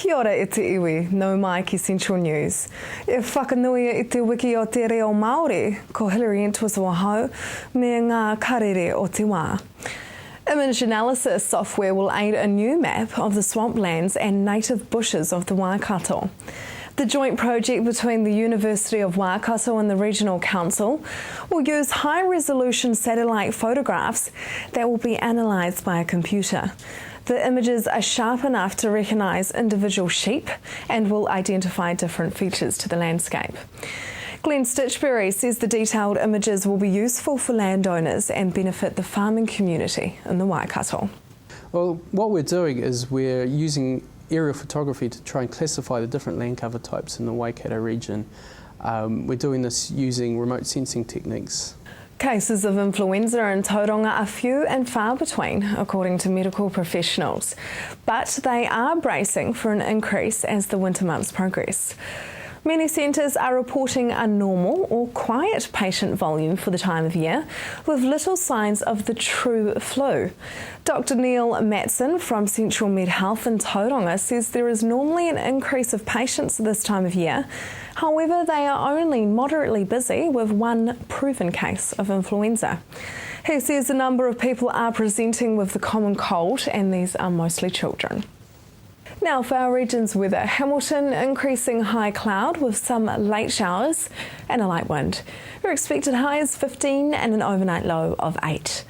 Kia ora e te iwi, nau mai ki Central News. E whakanuia i te wiki o te reo Māori, ko Hilary Entwistle-Wahau, me ngā karere o te wā. Image analysis software will aid a new map of the swamplands and native bushes of the Waikato. The joint project between the University of Waikato and the Regional Council will use high-resolution satellite photographs that will be analysed by a computer. The images are sharp enough to recognise individual sheep and will identify different features to the landscape. Glenn Stitchberry says the detailed images will be useful for landowners and benefit the farming community in the Waikato. Well, what we're doing is we're using aerial photography to try and classify the different land cover types in the Waikato region. We're doing this using remote sensing techniques. Cases of influenza in Tauranga are few and far between, according to medical professionals, but they are bracing for an increase as the winter months progress. Many centres are reporting a normal or quiet patient volume for the time of year, with little signs of the true flu. Dr Neil Matson from Central Med Health in Tauranga says there is normally an increase of patients this time of year. However, they are only moderately busy with one proven case of influenza. He says a number of people are presenting with the common cold, and these are mostly children. Now for our region's weather, Hamilton increasing high cloud with some late showers and a light wind. Your expected high is 15 and an overnight low of 8.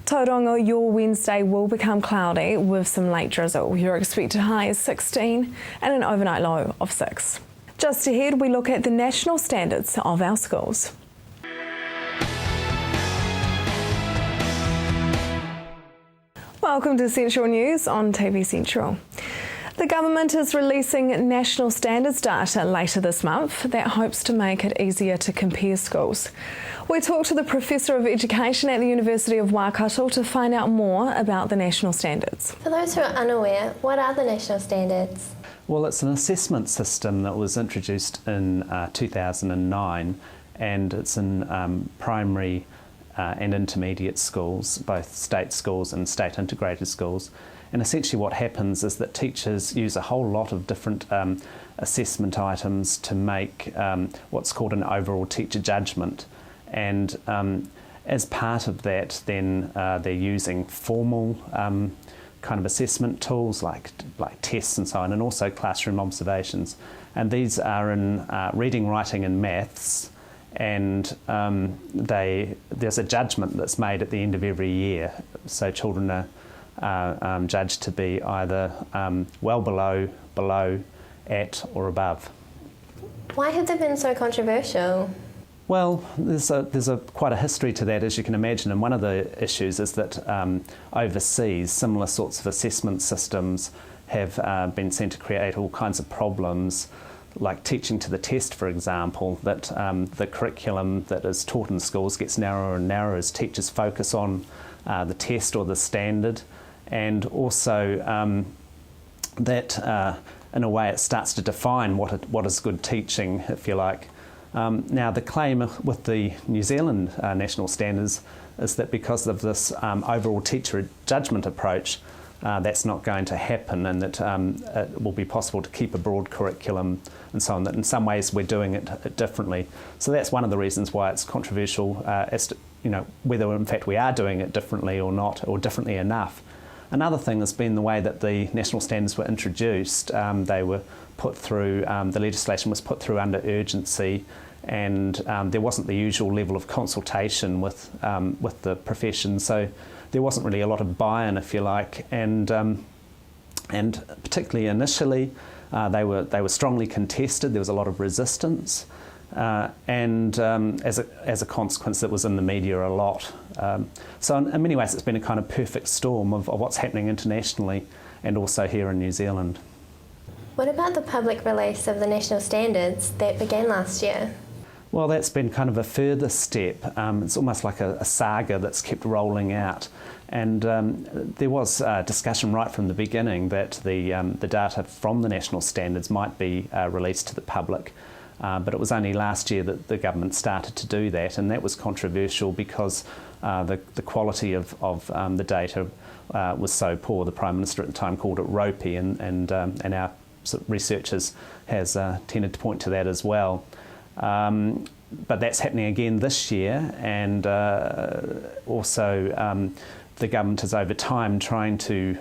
Tauranga, your Wednesday will become cloudy with some late drizzle. Your expected high is 16 and an overnight low of 6. Just ahead, we look at the national standards of our schools. Welcome to Central News on TV Central. The government is releasing national standards data later this month that hopes to make it easier to compare schools. We talked to the Professor of Education at the University of Waikato to find out more about the national standards. For those who are unaware, what are the national standards? Well, it's an assessment system that was introduced in 2009, and it's in primary and intermediate schools, both state schools and state integrated schools. And essentially what happens is that teachers use a whole lot of different assessment items to make what's called an overall teacher judgment. And as part of that, then they're using formal kind of assessment tools like tests and so on, and also classroom observations. And these are in reading, writing and maths. And there's a judgment that's made at the end of every year. So children are judged to be either well below, at or above. Why have they been so controversial? Well, there's quite a history to that, as you can imagine, and one of the issues is that overseas similar sorts of assessment systems have been seen to create all kinds of problems, like teaching to the test, for example, that the curriculum that is taught in schools gets narrower and narrower as teachers focus on the test or the standard, and also that in a way it starts to define what is good teaching, if you like. Now the claim with the New Zealand national standards is that because of this overall teacher judgment approach, that's not going to happen, and that it will be possible to keep a broad curriculum and so on, that in some ways we're doing it differently. So that's one of the reasons why it's controversial as to whether in fact we are doing it differently or not, or differently enough. Another thing has been the way that the national standards were introduced. They were put through, the legislation was put through under urgency, and there wasn't the usual level of consultation with the profession, so there wasn't really a lot of buy-in, if you like, and particularly initially they were strongly contested. There was a lot of resistance, and as a consequence, it was in the media a lot. So in many ways, it's been a kind of perfect storm of what's happening internationally and also here in New Zealand. What about the public release of the national standards that began last year? Well, that's been kind of a further step. It's almost like a saga that's kept rolling out. And there was discussion right from the beginning that the data from the national standards might be released to the public. But it was only last year that the government started to do that, and that was controversial because the quality of the data was so poor. The Prime Minister at the time called it ropey, and our research has tended to point to that as well. But that's happening again this year, and also the government is over time trying to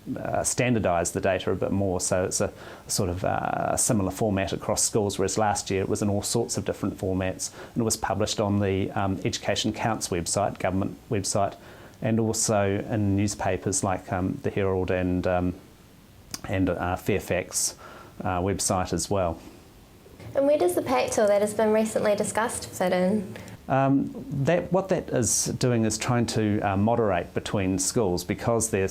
standardise the data a bit more, so it's a sort of a similar format across schools, whereas last year it was in all sorts of different formats, and it was published on the Education Counts website, government website, and also in newspapers like the Herald and Fairfax website as well. And where does the PACT tool that has been recently discussed fit in? What that is doing is trying to moderate between schools because they're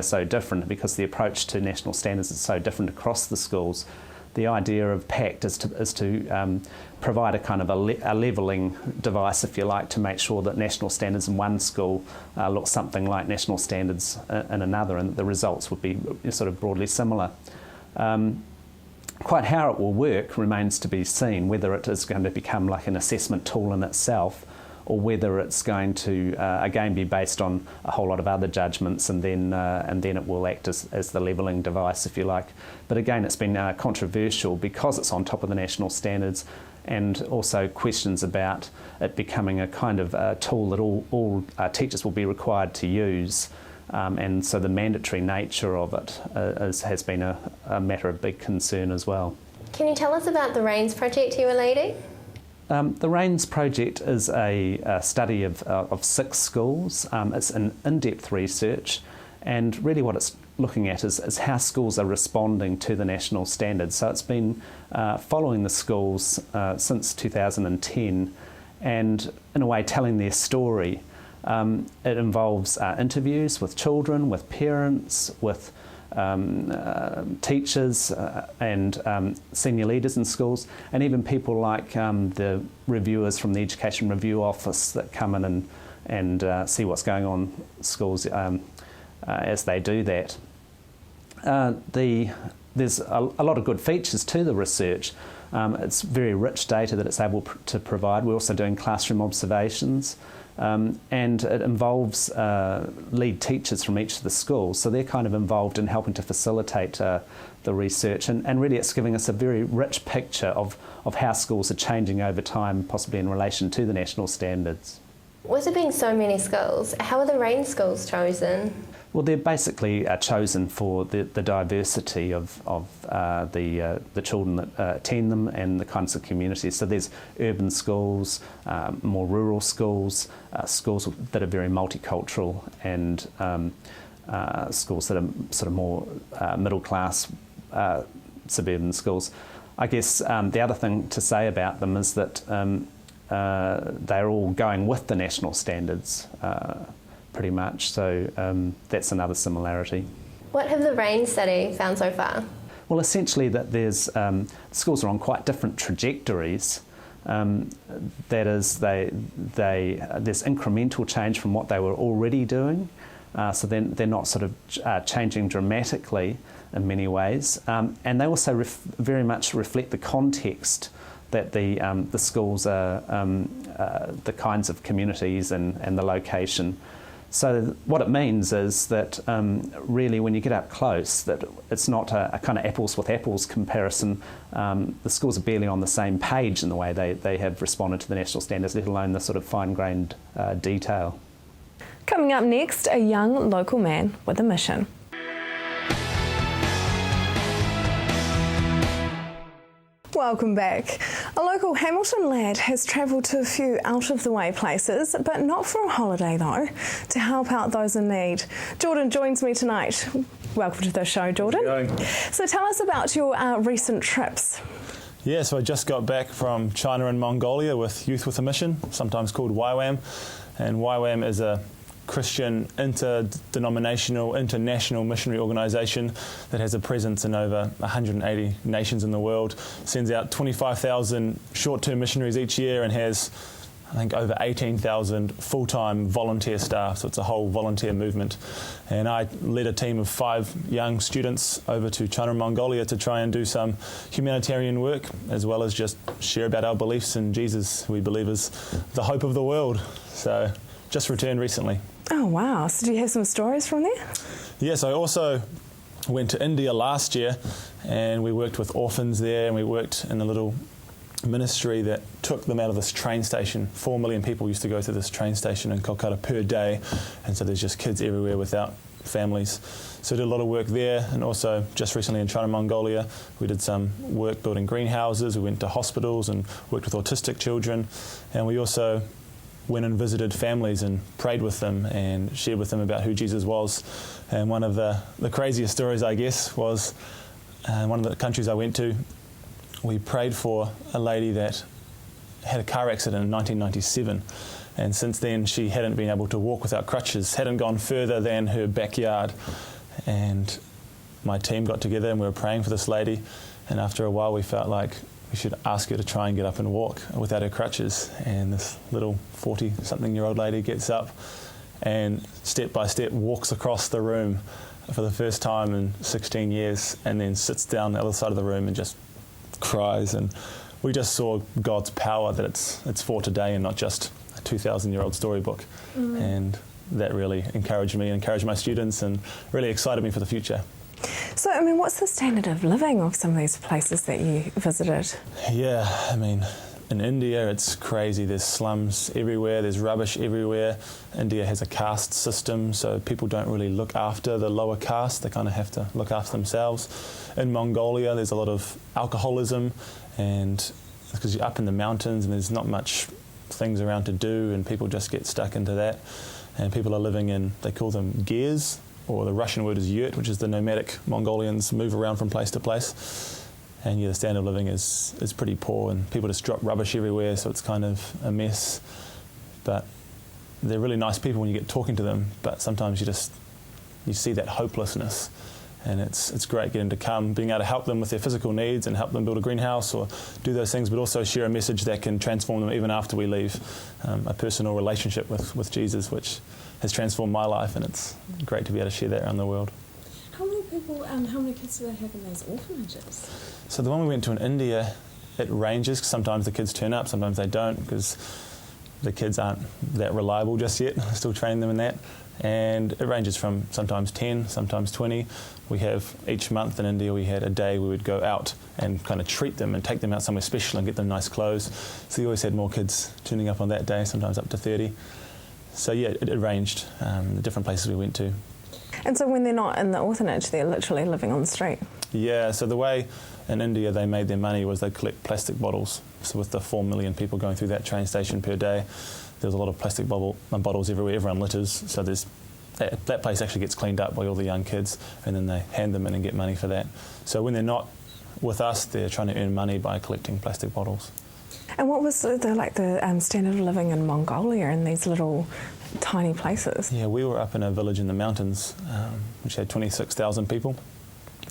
so different, because the approach to national standards is so different across the schools. The idea of PACT is to provide a kind of a levelling device, if you like, to make sure that national standards in one school look something like national standards in another, and the results would be sort of broadly similar. Quite how it will work remains to be seen, whether it is going to become like an assessment tool in itself, or whether it's going to again be based on a whole lot of other judgments, and then it will act as the levelling device, if you like. But again, it's been controversial because it's on top of the national standards, and also questions about it becoming a kind of tool that all teachers will be required to use. And so the mandatory nature of it has been a matter of big concern as well. Can you tell us about the RAINS project you were leading? The RAINS project is a study of 6 schools. It's an in-depth research, and really what it's looking at is how schools are responding to the national standards. So it's been following the schools since 2010, and in a way telling their story. It involves interviews with children, with parents, with teachers and senior leaders in schools, and even people like the reviewers from the Education Review Office that come in and see what's going on in schools as they do that. There's a lot of good features to the research. It's very rich data that it's able to provide. We're also doing classroom observations. And it involves lead teachers from each of the schools, so they're kind of involved in helping to facilitate the research, and really it's giving us a very rich picture of how schools are changing over time, possibly in relation to the national standards. With there being so many schools, how are the RAINS schools chosen? Well, they're basically chosen for the diversity of the children that attend them and the kinds of communities. So there's urban schools, more rural schools, schools that are very multicultural, and schools that are sort of more middle class suburban schools. I guess the other thing to say about them is that they're all going with the national standards. Pretty much, so that's another similarity. What have the RAINS study found so far? Well, essentially that there's schools are on quite different trajectories. That is, there's incremental change from what they were already doing, so they're not sort of changing dramatically in many ways, and they also very much reflect the context that the schools are, the kinds of communities and the location. So what it means is that really when you get up close, that it's not a kind of apples with apples comparison. The schools are barely on the same page in the way they have responded to the national standards, let alone the sort of fine-grained detail. Coming up next, a young local man with a mission. Welcome back. A local Hamilton lad has travelled to a few out-of-the-way places, but not for a holiday though, to help out those in need. Jordan joins me tonight. Welcome to the show, Jordan. How's it going? So tell us about your recent trips. Yeah, so I just got back from China and Mongolia with Youth with a Mission, sometimes called YWAM. And YWAM is a Christian interdenominational, international missionary organisation that has a presence in over 180 nations in the world, sends out 25,000 short-term missionaries each year, and has, I think, over 18,000 full-time volunteer staff, so it's a whole volunteer movement. And I led a team of 5 young students over to China and Mongolia to try and do some humanitarian work, as well as just share about our beliefs in Jesus, who we believe is the hope of the world. So just returned recently. Oh wow, so do you have some stories from there? Yes, I also went to India last year, and we worked with orphans there, and we worked in a little ministry that took them out of this train station. 4 million people used to go to this train station in Kolkata per day, and so there's just kids everywhere without families. So we did a lot of work there, and also just recently in China, Mongolia, we did some work building greenhouses. We went to hospitals and worked with autistic children, and we also went and visited families and prayed with them and shared with them about who Jesus was. And one of the craziest stories, I guess, was one of the countries I went to, we prayed for a lady that had a car accident in 1997. And since then, she hadn't been able to walk without crutches, hadn't gone further than her backyard. And my team got together and we were praying for this lady. And after a while, we felt like we should ask her to try and get up and walk without her crutches. And this little 40-something-year-old lady gets up and step by step walks across the room for the first time in 16 years, and then sits down the other side of the room and just cries. And we just saw God's power, that it's for today and not just a 2,000-year-old storybook. And that really encouraged me and encouraged my students and really excited me for the future. So, I mean, what's the standard of living of some of these places that you visited? Yeah, I mean, in India it's crazy. There's slums everywhere, there's rubbish everywhere. India has a caste system, so people don't really look after the lower caste. They kind of have to look after themselves. In Mongolia there's a lot of alcoholism, and because you're up in the mountains and there's not much things around to do, and people just get stuck into that. And people are living in, they call them gears, or the Russian word is yurt, which is the nomadic Mongolians move around from place to place. And yeah, the standard of living is pretty poor, and people just drop rubbish everywhere, so it's kind of a mess. But they're really nice people when you get talking to them, but sometimes you see that hopelessness. And it's great getting to come, being able to help them with their physical needs and help them build a greenhouse or do those things, but also share a message that can transform them even after we leave. A personal relationship with Jesus, which has transformed my life, and it's great to be able to share that around the world. How many people and how many kids do they have in those orphanages? So the one we went to in India, it ranges. Sometimes the kids turn up, sometimes they don't, because the kids aren't that reliable just yet. Still training them in that. And it ranges from sometimes 10, sometimes 20. We have each month in India, we had a day we would go out and kind of treat them and take them out somewhere special and get them nice clothes. So we always had more kids turning up on that day, sometimes up to 30. So yeah, it ranged, the different places we went to. And so when they're not in the orphanage, they're literally living on the street? Yeah, so the way in India they made their money was they collect plastic bottles. So with the 4 million people going through that train station per day, there's a lot of plastic bottles everywhere. Everyone litters, so that place actually gets cleaned up by all the young kids, and then they hand them in and get money for that. So when they're not with us, they're trying to earn money by collecting plastic bottles. And what was the standard of living in Mongolia in these little tiny places? Yeah, we were up in a village in the mountains, which had 26,000 people,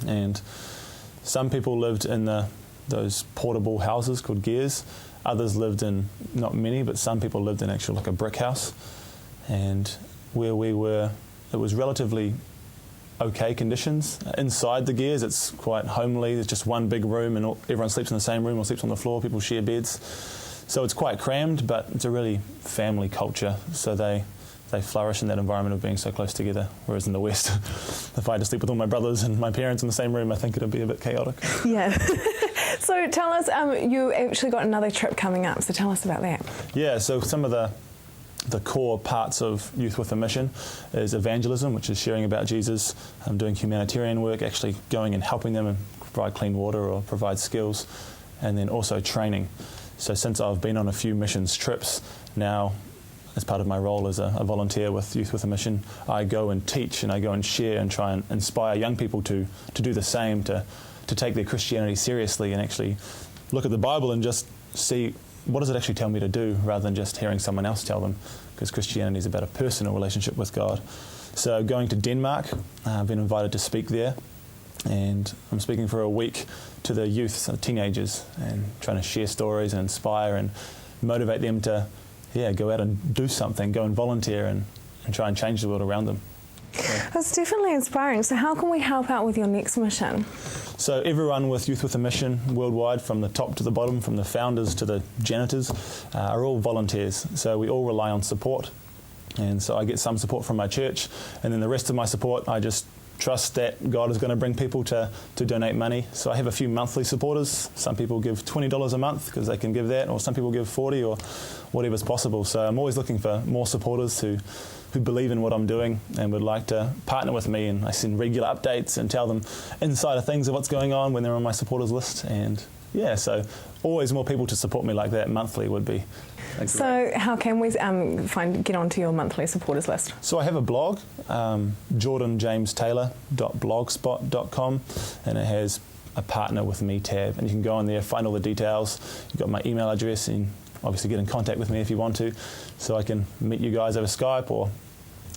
and some people lived in those portable houses called gears. Others lived in, not many, but some people lived in actually like a brick house. And where we were, it was relatively okay conditions. Inside the gears, it's quite homely. There's just one big room and everyone sleeps in the same room or sleeps on the floor. People share beds. So it's quite crammed, but it's a really family culture. So they flourish in that environment of being so close together, whereas in the West, if I had to sleep with all my brothers and my parents in the same room, I think it would be a bit chaotic. Yeah. So tell us, you actually got another trip coming up, so tell us about that. Yeah, so some of the core parts of Youth with a Mission is evangelism, which is sharing about Jesus, doing humanitarian work, actually going and helping them and provide clean water or provide skills, and then also training. So since I've been on a few missions trips now, as part of my role as a volunteer with Youth with a Mission, I go and teach and I go and share and try and inspire young people to do the same, to take their Christianity seriously and actually look at the Bible and just see what does it actually tell me to do, rather than just hearing someone else tell them, because Christianity is about a personal relationship with God. So going to Denmark, I've been invited to speak there, and I'm speaking for a week to the youth, so teenagers, and trying to share stories and inspire and motivate them to go out and do something, go and volunteer and try and change the world around them. Yeah. That's definitely inspiring. So how can we help out with your next mission? So everyone with Youth with a Mission worldwide, from the top to the bottom, from the founders to the janitors, are all volunteers. So we all rely on support. And so I get some support from my church, and then the rest of my support I just trust that God is going to bring people to donate money. So I have a few monthly supporters. Some people give $20 a month because they can give that, or some people give $40 or whatever's possible. So I'm always looking for more supporters who believe in what I'm doing and would like to partner with me, and I send regular updates and tell them insider things of what's going on when they're on my supporters list. And yeah, so always more people to support me like that monthly would be great. So how can we get onto your monthly supporters list? So I have a blog, jordanjamestaylor.blogspot.com, and it has a partner with me tab, and you can go on there, find all the details. You've got my email address, and obviously get in contact with me if you want to, so I can meet you guys over Skype or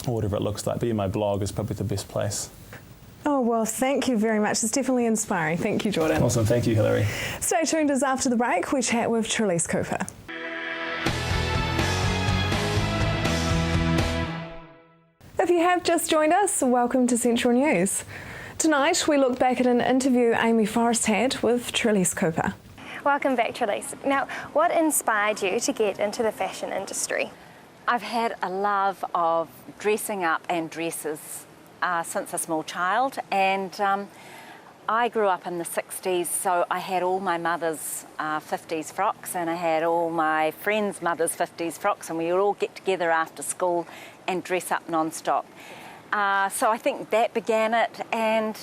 whatever it looks like. But yeah, my blog is probably the best place. Oh, well, thank you very much. It's definitely inspiring. Thank you, Jordan. Awesome. Thank you, Hilary. Stay tuned as after the break we chat with Trelise Cooper. If you have just joined us, welcome to Central News. Tonight we look back at an interview Amy Forrest had with Trelise Cooper. Welcome back, Trelise. Now, what inspired you to get into the fashion industry? I've had a love of dressing up and dresses since a small child, and I grew up in the 60s, so I had all my mother's 50s frocks, and I had all my friends' mother's 50s frocks, and we would all get together after school and dress up non-stop. So I think that began it, and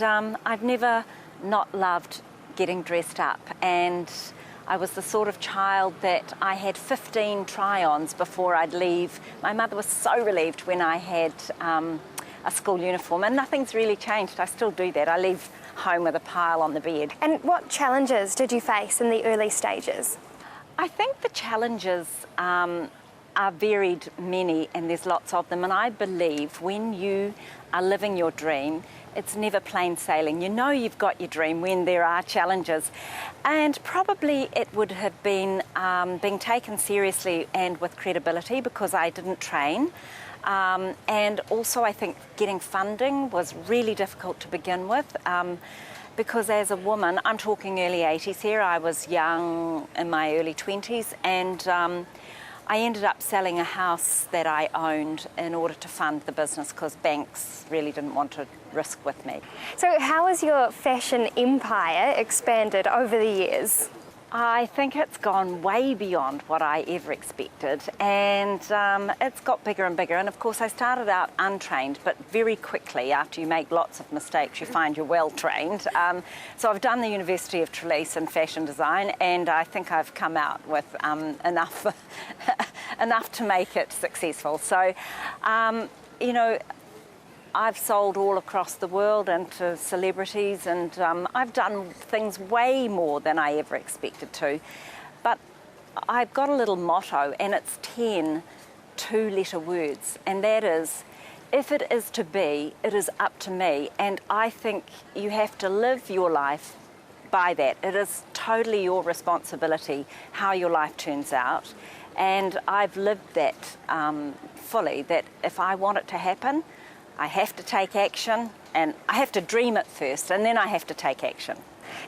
I've never not loved getting dressed up, and I was the sort of child that I had 15 try-ons before I'd leave. My mother was so relieved when I had a school uniform, and nothing's really changed. I still do that. I leave home with a pile on the bed. And what challenges did you face in the early stages? I think the challenges are varied many, and there's lots of them, and I believe when you are living your dream, it's never plain sailing. You know you've got your dream when there are challenges, and probably it would have been being taken seriously and with credibility because I didn't train. And also I think getting funding was really difficult to begin with, because as a woman, I'm talking early 80s here, I was young in my early 20s, and I ended up selling a house that I owned in order to fund the business because banks really didn't want to risk with me. So how has your fashion empire expanded over the years? I think it's gone way beyond what I ever expected, and it's got bigger and bigger. And of course I started out untrained, but very quickly after you make lots of mistakes you find you're well trained. So I've done the University of Trelise in fashion design, and I think I've come out with enough enough to make it successful. So you know, I've sold all across the world and to celebrities, and I've done things way more than I ever expected to. But I've got a little motto, and it's 10 two-letter words, and that is, if it is to be, it is up to me. And I think you have to live your life by that. It is totally your responsibility how your life turns out. And I've lived that fully, that if I want it to happen, I have to take action, and I have to dream it first, and then I have to take action.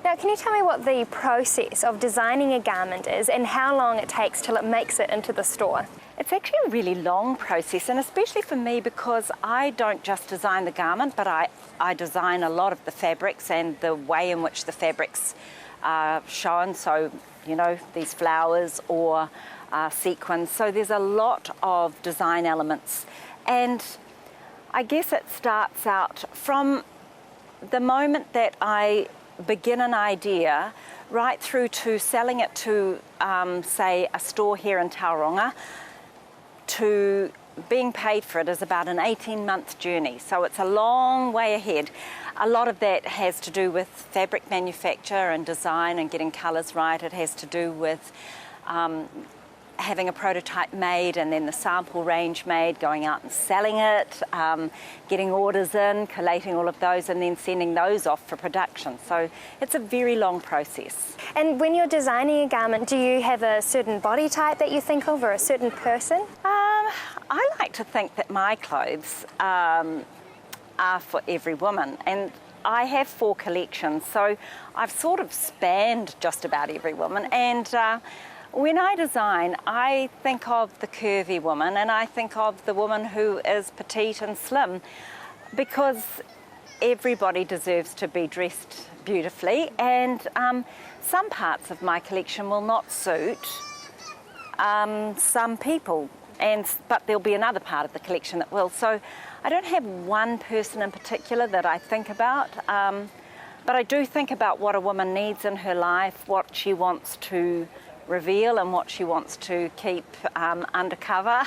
Now, can you tell me what the process of designing a garment is and how long it takes till it makes it into the store? It's actually a really long process, and especially for me because I don't just design the garment, but I design a lot of the fabrics and the way in which the fabrics are shown. So, you know, these flowers or sequins. So there's a lot of design elements. And I guess it starts out from the moment that I begin an idea right through to selling it to, say, a store here in Tauranga, to being paid for it is about an 18-month journey. So it's a long way ahead. A lot of that has to do with fabric manufacture and design and getting colours right. It has to do with having a prototype made and then the sample range made, going out and selling it, getting orders in, collating all of those, and then sending those off for production. So it's a very long process. And when you're designing a garment, do you have a certain body type that you think of, or a certain person? I like to think that my clothes are for every woman, and I have 4 collections, so I've sort of spanned just about every woman. And when I design, I think of the curvy woman, and I think of the woman who is petite and slim, because everybody deserves to be dressed beautifully, and some parts of my collection will not suit some people, but there'll be another part of the collection that will. So I don't have one person in particular that I think about, but I do think about what a woman needs in her life, what she wants to reveal and what she wants to keep undercover,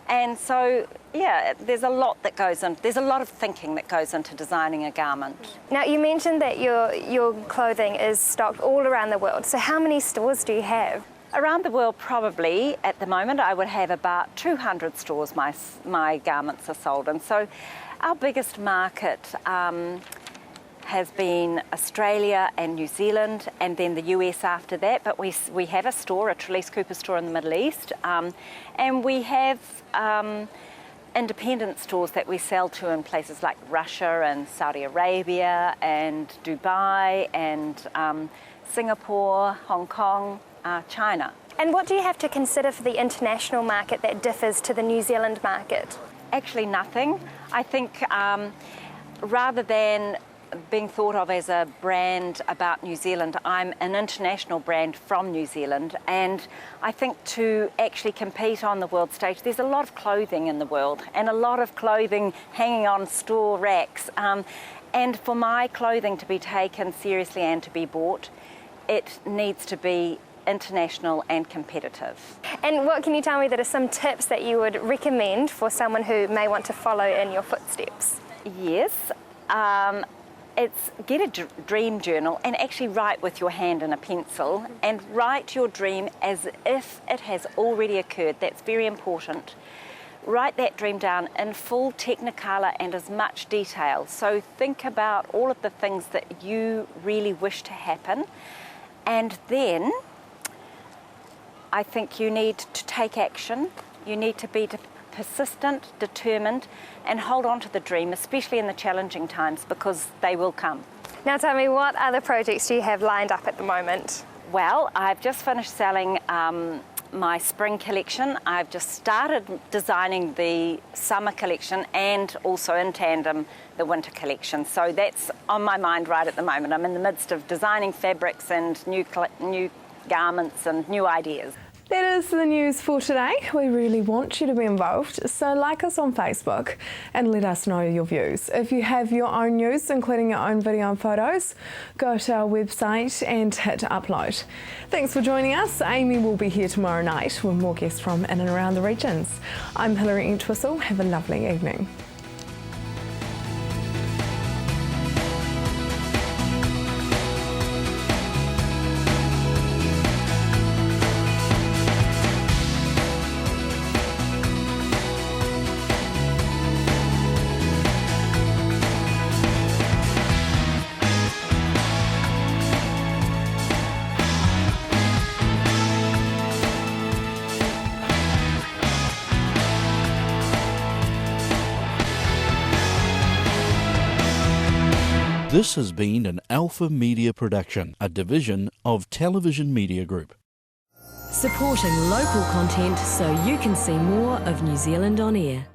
and so, yeah, there's a lot that goes in. There's a lot of thinking that goes into designing a garment. Now, you mentioned that your clothing is stocked all around the world. So how many stores do you have? Around the world, probably, at the moment, I would have about 200 stores my garments are sold in. So our biggest market has been Australia and New Zealand, and then the US after that. But we have a store, a Trelise Cooper store in the Middle East, and we have independent stores that we sell to in places like Russia and Saudi Arabia and Dubai and Singapore, Hong Kong, China. And what do you have to consider for the international market that differs to the New Zealand market? Actually nothing. I think rather than being thought of as a brand about New Zealand, I'm an international brand from New Zealand, and I think to actually compete on the world stage, there's a lot of clothing in the world and a lot of clothing hanging on store racks, and for my clothing to be taken seriously and to be bought, it needs to be international and competitive. And what can you tell me that are some tips that you would recommend for someone who may want to follow in your footsteps? Yes. It's get a dream journal and actually write with your hand and a pencil, and write your dream as if it has already occurred. That's very important. Write that dream down in full technicolor and as much detail. So think about all of the things that you really wish to happen, and then I think you need to take action. You need to be persistent, determined, and hold on to the dream, especially in the challenging times, because they will come. Now tell me, what other projects do you have lined up at the moment? Well, I've just finished selling my spring collection. I've just started designing the summer collection, and also in tandem the winter collection. So that's on my mind right at the moment. I'm in the midst of designing fabrics and new garments and new ideas. That is the news for today. We really want you to be involved, so like us on Facebook and let us know your views. If you have your own news, including your own video and photos, go to our website and hit upload. Thanks for joining us. Amy will be here tomorrow night with more guests from in and around the regions. I'm Hilary Entwistle. Have a lovely evening. This has been an Alpha Media production, a division of Television Media Group. Supporting local content so you can see more of New Zealand on air.